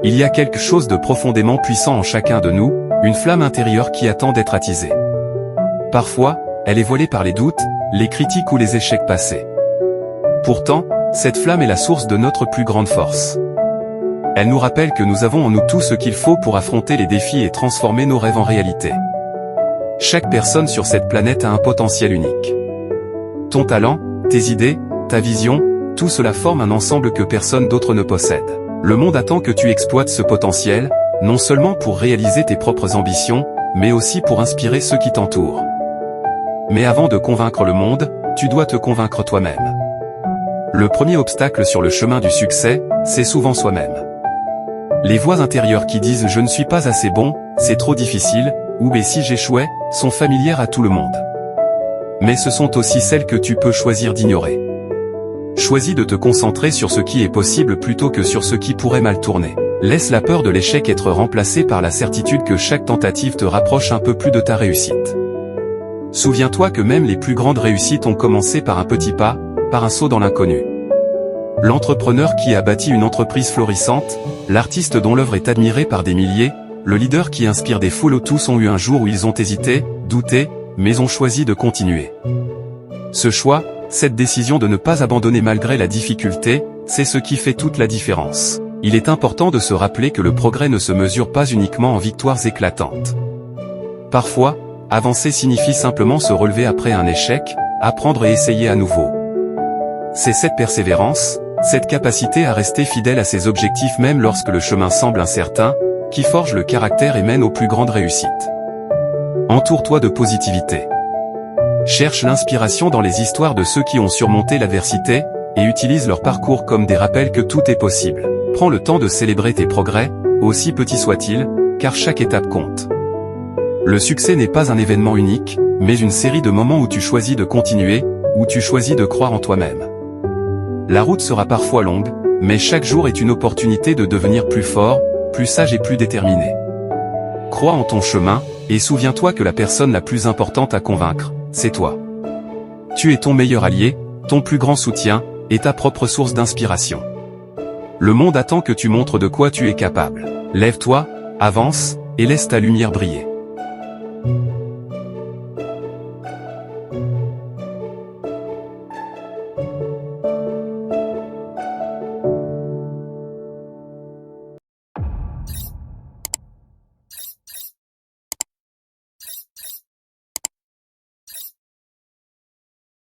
Il y a quelque chose de profondément puissant en chacun de nous, une flamme intérieure qui attend d'être attisée. Parfois, elle est voilée par les doutes, les critiques ou les échecs passés. Pourtant, cette flamme est la source de notre plus grande force. Elle nous rappelle que nous avons en nous tout ce qu'il faut pour affronter les défis et transformer nos rêves en réalité. Chaque personne sur cette planète a un potentiel unique. Ton talent, tes idées, ta vision, tout cela forme un ensemble que personne d'autre ne possède. Le monde attend que tu exploites ce potentiel, non seulement pour réaliser tes propres ambitions, mais aussi pour inspirer ceux qui t'entourent. Mais avant de convaincre le monde, tu dois te convaincre toi-même. Le premier obstacle sur le chemin du succès, c'est souvent soi-même. Les voix intérieures qui disent « je ne suis pas assez bon, c'est trop difficile » ou « et si j'échouais » sont familières à tout le monde. Mais ce sont aussi celles que tu peux choisir d'ignorer. Choisis de te concentrer sur ce qui est possible plutôt que sur ce qui pourrait mal tourner. Laisse la peur de l'échec être remplacée par la certitude que chaque tentative te rapproche un peu plus de ta réussite. Souviens-toi que même les plus grandes réussites ont commencé par un petit pas, par un saut dans l'inconnu. L'entrepreneur qui a bâti une entreprise florissante, l'artiste dont l'œuvre est admirée par des milliers, le leader qui inspire des foules, tous ont eu un jour où ils ont hésité, douté, mais ont choisi de continuer. Ce choix, cette décision de ne pas abandonner malgré la difficulté, c'est ce qui fait toute la différence. Il est important de se rappeler que le progrès ne se mesure pas uniquement en victoires éclatantes. Parfois, avancer signifie simplement se relever après un échec, apprendre et essayer à nouveau. C'est cette persévérance, cette capacité à rester fidèle à ses objectifs même lorsque le chemin semble incertain, qui forge le caractère et mène aux plus grandes réussites. Entoure-toi de positivité. Cherche l'inspiration dans les histoires de ceux qui ont surmonté l'adversité, et utilise leur parcours comme des rappels que tout est possible. Prends le temps de célébrer tes progrès, aussi petits soient-ils, car chaque étape compte. Le succès n'est pas un événement unique, mais une série de moments où tu choisis de continuer, où tu choisis de croire en toi-même. La route sera parfois longue, mais chaque jour est une opportunité de devenir plus fort, plus sage et plus déterminé. Crois en ton chemin, et souviens-toi que la personne la plus importante à convaincre, c'est toi. Tu es ton meilleur allié, ton plus grand soutien, et ta propre source d'inspiration. Le monde attend que tu montres de quoi tu es capable. Lève-toi, avance, et laisse ta lumière briller.